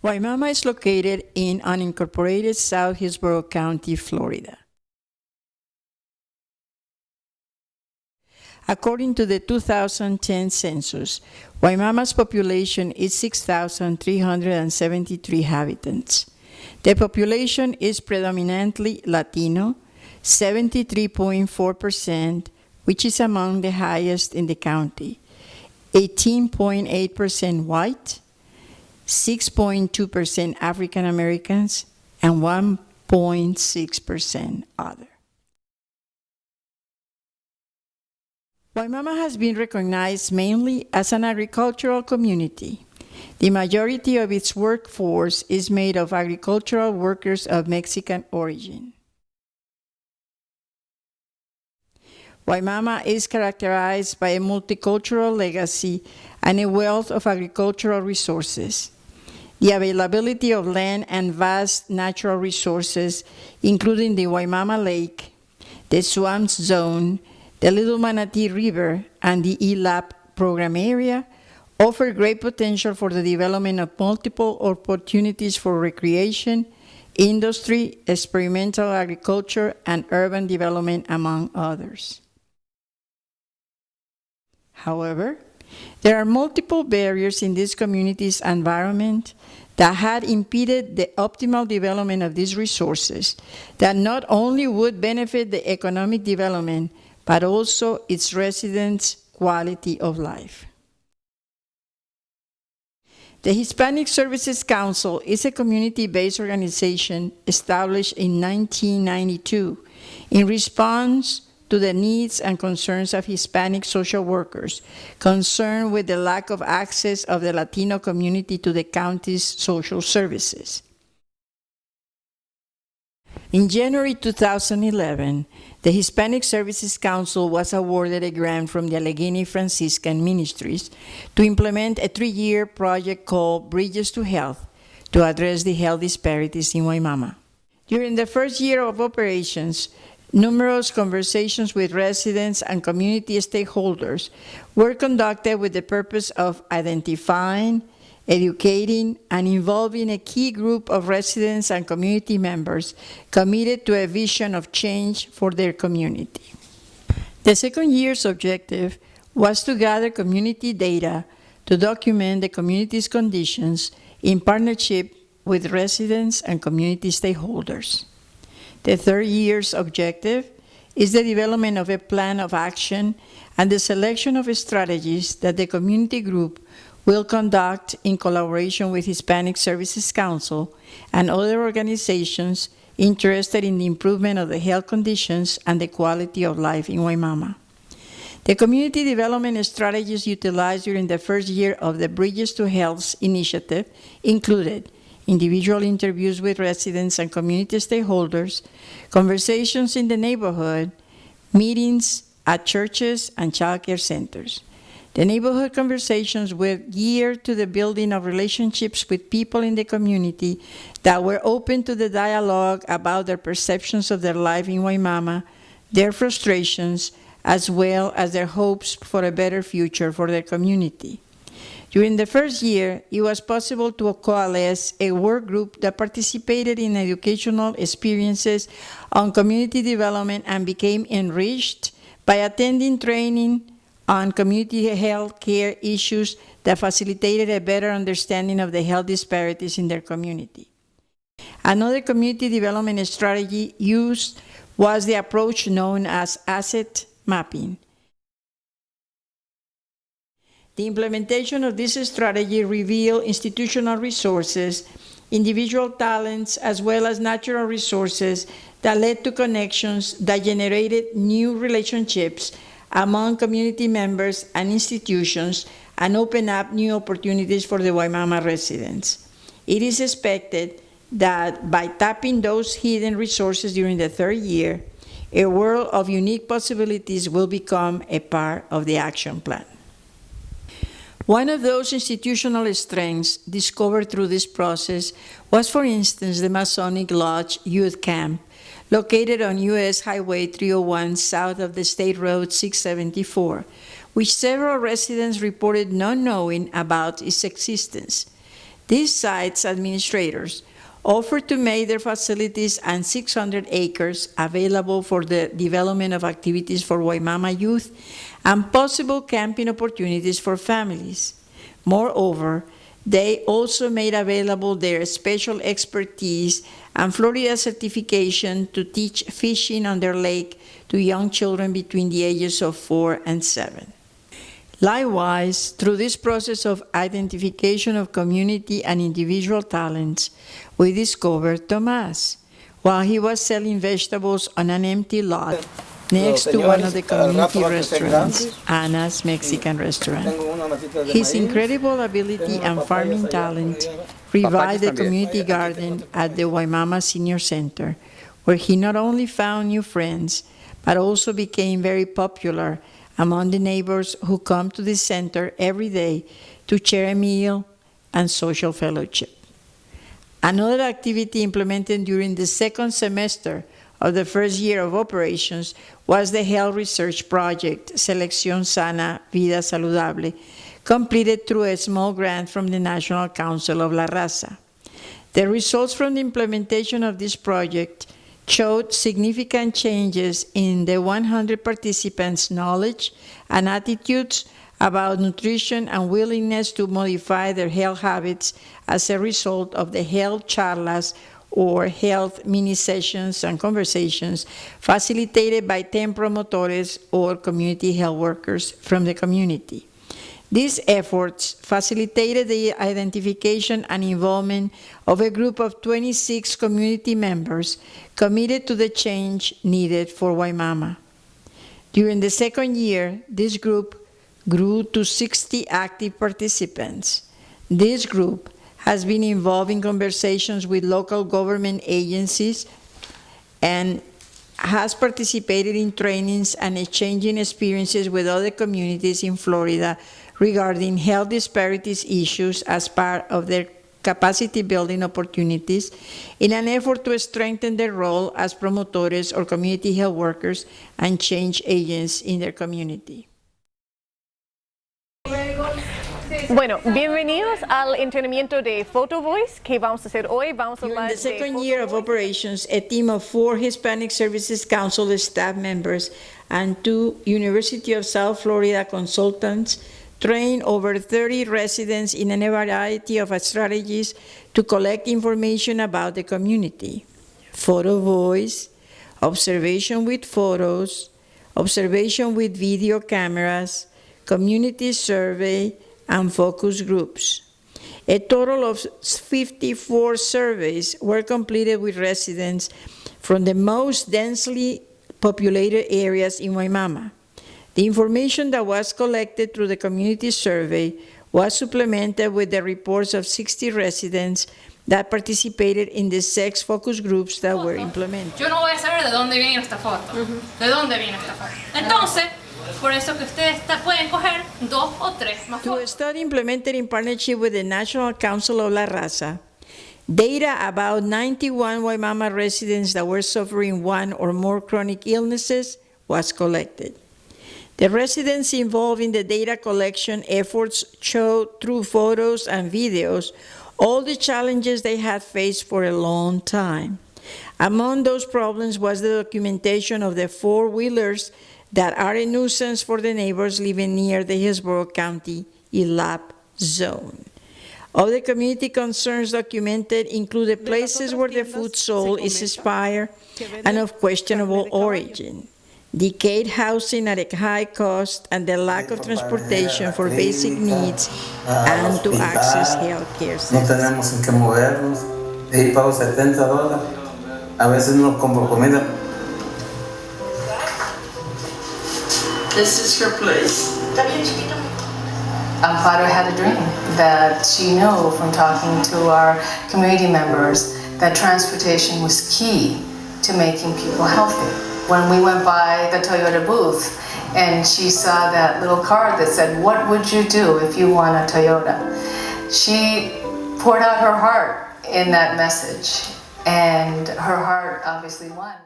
Wimauma is located in unincorporated South Hillsborough County, Florida. According to the 2010 census, Wimauma's population is 6,373 inhabitants. The population is predominantly Latino, 73.4%, which is among the highest in the county, 18.8% white, 6.2% African Americans, and 1.6% other. Wimauma has been recognized mainly as an agricultural community. The majority of its workforce is made of agricultural workers of Mexican origin. Wimauma is characterized by a multicultural legacy and a wealth of agricultural resources. The availability of land and vast natural resources, including the Wimauma Lake, the Swamps Zone, the Little Manatee River, and the ELAP program area, offer great potential for the development of multiple opportunities for recreation, industry, experimental agriculture, and urban development, among others. However, there are multiple barriers in this community's environment that had impeded the optimal development of these resources that not only would benefit the economic development, but also its residents' quality of life. The Hispanic Services Council is a community-based organization established in 1992 in response to the needs and concerns of Hispanic social workers concerned with the lack of access of the Latino community to the county's social services. In January 2011, the Hispanic Services Council was awarded a grant from the Allegheny Franciscan Ministries to implement a 3-year project called Bridges to Health to address the health disparities in Wimauma. During the first year of operations, numerous conversations with residents and community stakeholders were conducted with the purpose of identifying, educating, and involving a key group of residents and community members committed to a vision of change for their community. The second year's objective was to gather community data to document the community's conditions in partnership with residents and community stakeholders. The third year's objective is the development of a plan of action and the selection of strategies that the community group will conduct in collaboration with Hispanic Services Council and other organizations interested in the improvement of the health conditions and the quality of life in Wimauma. The community development strategies utilized during the first year of the Bridges to Health initiative included individual interviews with residents and community stakeholders, conversations in the neighborhood, meetings at churches and child care centers. The neighborhood conversations were geared to the building of relationships with people in the community that were open to the dialogue about their perceptions of their life in Wimauma, their frustrations, as well as their hopes for a better future for their community. During the first year, it was possible to coalesce a work group that participated in educational experiences on community development and became enriched by attending training on community health care issues that facilitated a better understanding of the health disparities in their community. Another community development strategy used was the approach known as asset mapping. The implementation of this strategy revealed institutional resources, individual talents, as well as natural resources that led to connections that generated new relationships among community members and institutions and opened up new opportunities for the Wimauma residents. It is expected that by tapping those hidden resources during the third year, a world of unique possibilities will become a part of the action plan. One of those institutional strengths discovered through this process was, for instance, the Masonic Lodge Youth Camp, located on U.S. Highway 301 south of the State Road 674, which several residents reported not knowing about its existence. These sites administrators offered to make their facilities and 600 acres available for the development of activities for Wimauma youth and possible camping opportunities for families. Moreover, they also made available their special expertise and Florida certification to teach fishing on their lake to young children between the ages of 4 and 7. Likewise, through this process of identification of community and individual talents, we discovered Tomas while he was selling vegetables on an empty lot next to one of the community restaurants, Anna's Mexican restaurant. His incredible ability and farming talent revived the community garden at the Wimauma Senior Center, where he not only found new friends, but also became very popular among the neighbors who come to the center every day to share a meal and social fellowship. Another activity implemented during the second semester of the first year of operations was the health research project, Selección Sana, Vida Saludable, completed through a small grant from the National Council of La Raza. The results from the implementation of this project showed significant changes in the 100 participants' knowledge and attitudes about nutrition and willingness to modify their health habits as a result of the health charlas or health mini sessions and conversations facilitated by 10 promotores or community health workers from the community. These efforts facilitated the identification and involvement of a group of 26 community members committed to the change needed for Wimauma. During the second year, this group grew to 60 active participants. This group has been involved in conversations with local government agencies and has participated in trainings and exchanging experiences with other communities in Florida regarding health disparities issues as part of their capacity building opportunities in an effort to strengthen their role as promotores or community health workers and change agents in their community. Bueno, bienvenidos al entrenamiento de Photo Voice que vamos a hacer hoy. Vamos a During hablar the de second Photo year of Voice. operations, a team of 4 Hispanic Services Council staff members and 2 University of South Florida consultants trained over 30 residents in a variety of strategies to collect information about the community. Photo Voice, observation with photos, observation with video cameras, community survey, and focus groups. A total of 54 surveys were completed with residents from the most densely populated areas in Wimauma. The information that was collected through the community survey was supplemented with the reports of 60 residents that participated in the 6 focus groups that were implemented. Yo no voy a saber de dónde viene esta foto, de dónde viene esta foto. Entonces, por eso que ustedes pueden coger 2 o 3 más To a fotos. study implemented in partnership with the National Council of La Raza, data about 91 Wimauma residents that were suffering one or more chronic illnesses was collected. The residents involved in the data collection efforts showed through photos and videos all the challenges they had faced for a long time. Among those problems was the documentation of the 4-wheelers that are a nuisance for the neighbors living near the Hillsborough County ILAP zone. Other community concerns documented include the places where the food sold is expired and of questionable origin, decayed housing at a high cost, and the lack of transportation for basic needs and to access health care No centers. tenemos en qué movernos, y ahí pago $70, a veces no compro comida. This is her place. Amparo had a dream that she knew from talking to our community members that transportation was key to making people healthy. When we went by the Toyota booth and she saw that little card that said, "What would you do if you won a Toyota?" She poured out her heart in that message, and her heart obviously won.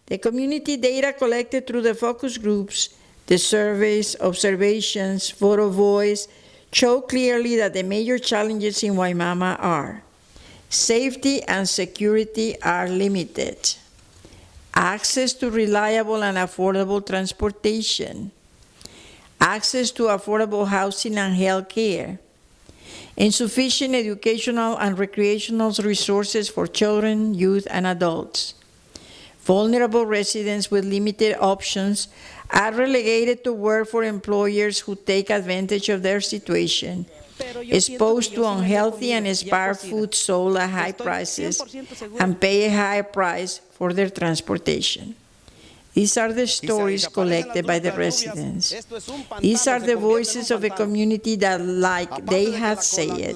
The community data collected through the focus groups, the surveys, observations, photo voice, show clearly that the major challenges in Wimauma are: safety and security are limited, access to reliable and affordable transportation, access to affordable housing and health care, insufficient educational and recreational resources for children, youth, and adults. Vulnerable residents with limited options are relegated to work for employers who take advantage of their situation, exposed to unhealthy and expired food sold at high prices, and pay a high price for their transportation. These are the stories collected by the residents. These are the voices of a community that, like they have said,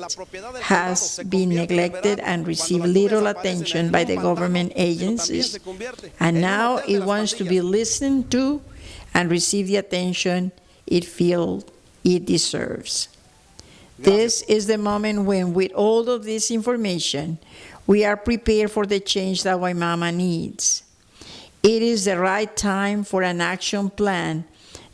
has been neglected and received little attention by the government agencies, and now it wants to be listened to and receive the attention it feels it deserves. This is the moment when, with all of this information, we are prepared for the change that Wimauma needs. It is the right time for an action plan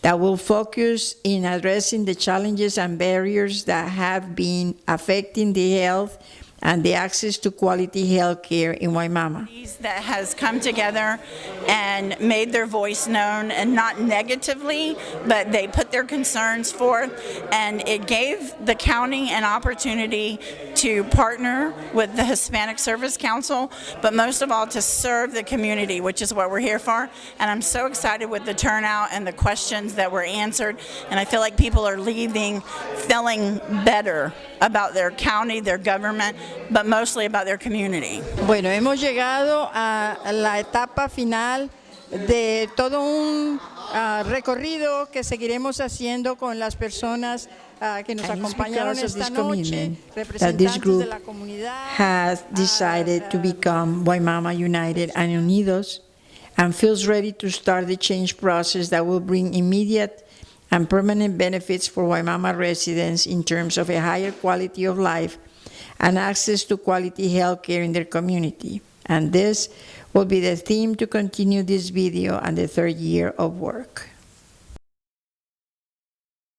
that will focus in addressing the challenges and barriers that have been affecting the health and the access to quality health care in Wimauma. That has come together and made their voice known, and not negatively, but they put their concerns forth, and it gave the county an opportunity to partner with the Hispanic Service Council, but most of all to serve the community, which is what we're here for. And I'm so excited with the turnout and the questions that were answered, and I feel like people are leaving feeling better about their county, their government, but mostly about their community. Bueno, hemos llegado a la etapa final de todo un recorrido que seguiremos haciendo con las personas que nos acompañaron esta noche, representantes de la comunidad. Has decided to become Wimauma United and Unidos, and feels ready to start the change process that will bring immediate and permanent benefits for Wimauma residents in terms of a higher quality of life and access to quality health care in their community. And this will be the theme to continue this video and the third year of work.